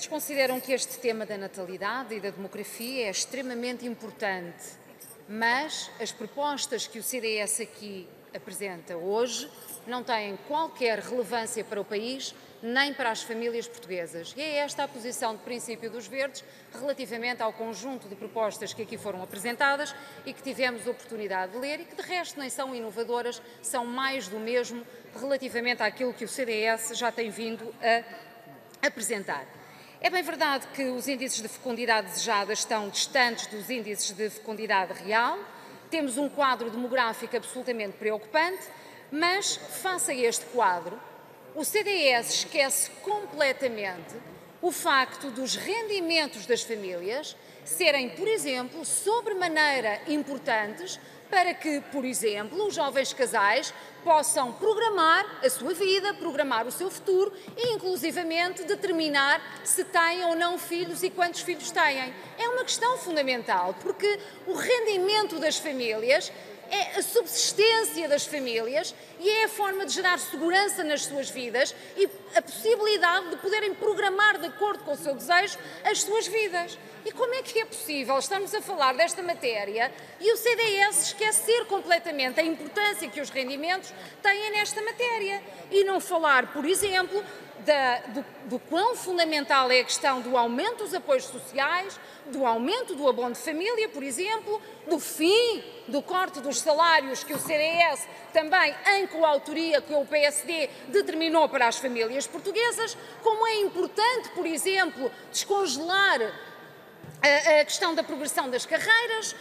Verdes consideram que este tema da natalidade e da demografia é extremamente importante, mas as propostas que o CDS aqui apresenta hoje não têm qualquer relevância para o país nem para as famílias portuguesas. E é esta a posição de princípio dos Verdes relativamente ao conjunto de propostas que aqui foram apresentadas e que tivemos oportunidade de ler e que de resto nem são inovadoras, são mais do mesmo relativamente àquilo que o CDS já tem vindo a apresentar. É bem verdade que os índices de fecundidade desejada estão distantes dos índices de fecundidade real, temos um quadro demográfico absolutamente preocupante, mas face a este quadro, o CDS esquece completamente o facto dos rendimentos das famílias serem, por exemplo, sobremaneira importantes para que, por exemplo, os jovens casais possam programar a sua vida, programar o seu futuro e, inclusivamente, determinar se têm ou não filhos e quantos filhos têm. É uma questão fundamental, porque o rendimento das famílias é a subsistência das famílias e é a forma de gerar segurança nas suas vidas e a possibilidade de poderem programar de acordo com o seu desejo as suas vidas. E como é que é possível estarmos a falar desta matéria e o CDS esquecer completamente a importância que os rendimentos têm nesta matéria e não falar, por exemplo, do quão fundamental é a questão do aumento dos apoios sociais, do aumento do abono de família, por exemplo, do fim do corte dos salários que o CDS também, em coautoria com o PSD, determinou para as famílias portuguesas, como é importante, por exemplo, descongelar a questão da progressão das carreiras,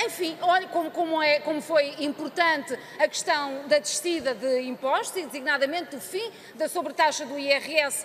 enfim, olha como foi importante a questão da descida de impostos e designadamente do fim da sobretaxa do IRS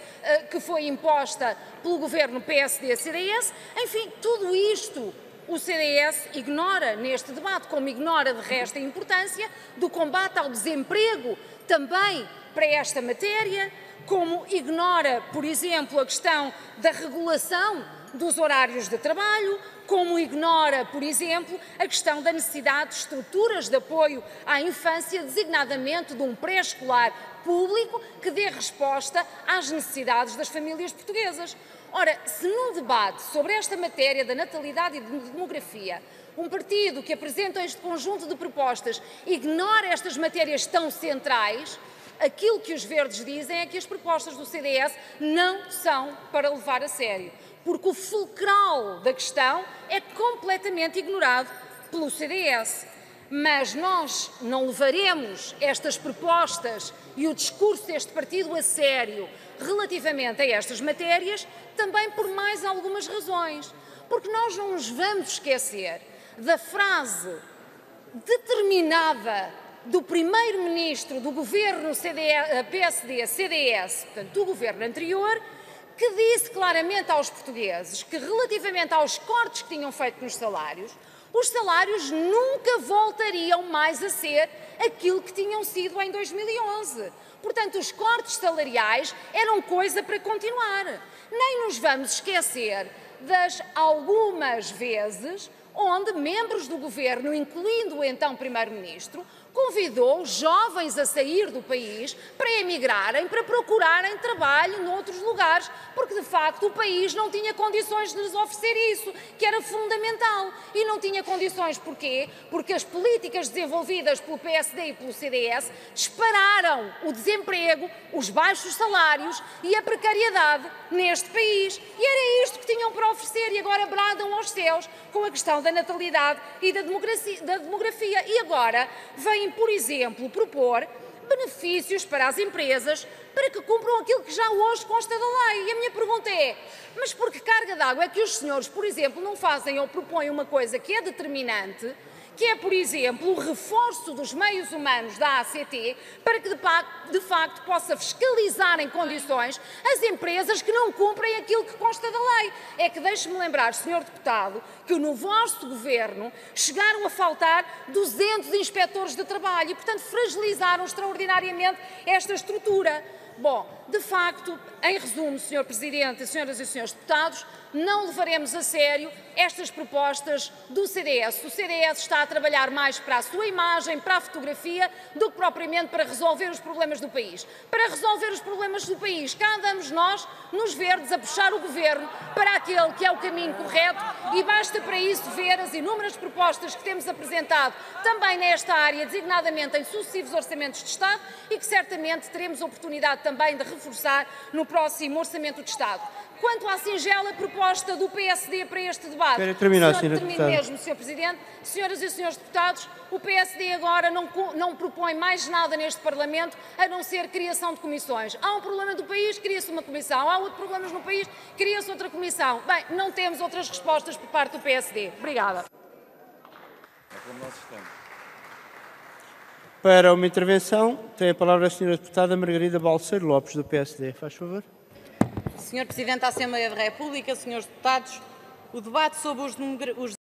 que foi imposta pelo governo PSD-CDS, enfim, tudo isto o CDS ignora neste debate, como ignora de resto a importância do combate ao desemprego também para esta matéria, como ignora, por exemplo, a questão da regulação dos horários de trabalho, como ignora, por exemplo, a questão da necessidade de estruturas de apoio à infância, designadamente de um pré-escolar público que dê resposta às necessidades das famílias portuguesas. Ora, se num debate sobre esta matéria da natalidade e de demografia, um partido que apresenta este conjunto de propostas ignora estas matérias tão centrais, aquilo que os Verdes dizem é que as propostas do CDS não são para levar a sério, porque o fulcral da questão é completamente ignorado pelo CDS. Mas nós não levaremos estas propostas e o discurso deste partido a sério relativamente a estas matérias também por mais algumas razões. Porque nós não nos vamos esquecer da frase determinada do primeiro-ministro do governo PSD-CDS, portanto do governo anterior, que disse claramente aos portugueses que relativamente aos cortes que tinham feito nos salários, os salários nunca voltariam mais a ser aquilo que tinham sido em 2011. Portanto, os cortes salariais eram coisa para continuar. Nem nos vamos esquecer das algumas vezes onde membros do governo, incluindo o então primeiro-ministro, convidou jovens a sair do país para emigrarem, para procurarem trabalho noutros lugares, porque de facto o país não tinha condições de lhes oferecer isso, que era fundamental. E não tinha condições porquê? Porque as políticas desenvolvidas pelo PSD e pelo CDS dispararam o desemprego, os baixos salários e a precariedade neste país. E era isto que tinham para oferecer e agora bradam aos céus com a questão da natalidade e da demografia. E agora vêm, por exemplo, propor benefícios para as empresas para que cumpram aquilo que já hoje consta da lei. E a minha pergunta é, mas por que carga d'água é que os senhores, por exemplo, não fazem ou propõem uma coisa que é determinante, que é, por exemplo, o reforço dos meios humanos da ACT para que, de facto, possa fiscalizar em condições as empresas que não cumprem aquilo que consta da lei. É que deixe-me lembrar, Sr. Deputado, que no vosso governo chegaram a faltar 200 inspectores de trabalho e, portanto, fragilizaram extraordinariamente esta estrutura. Bom, De facto, em resumo, Sr. Presidente, Senhoras e Senhores Deputados, não levaremos a sério estas propostas do CDS. O CDS está a trabalhar mais para a sua imagem, para a fotografia, do que propriamente para resolver os problemas do país. Para resolver os problemas do país, cá andamos nós, nos verdes, a puxar o Governo para aquele que é o caminho correto e basta para isso ver as inúmeras propostas que temos apresentado também nesta área, designadamente em sucessivos orçamentos de Estado e que certamente teremos oportunidade também de reforçar no próximo Orçamento de Estado. Quanto à singela proposta do PSD para este debate, quero terminar, termino mesmo, Sr. Presidente, Senhoras e Senhores Deputados, o PSD agora não propõe mais nada neste Parlamento a não ser criação de comissões. Há um problema do país, cria-se uma comissão. Há outros problemas no país, cria-se outra comissão. Bem, não temos outras respostas por parte do PSD. Obrigada. Para uma intervenção, tem a palavra a Sra. Deputada Margarida Balseiro Lopes, do PSD. Faz favor. Sr. Presidente da Assembleia da República, Srs. Deputados, o debate sobre os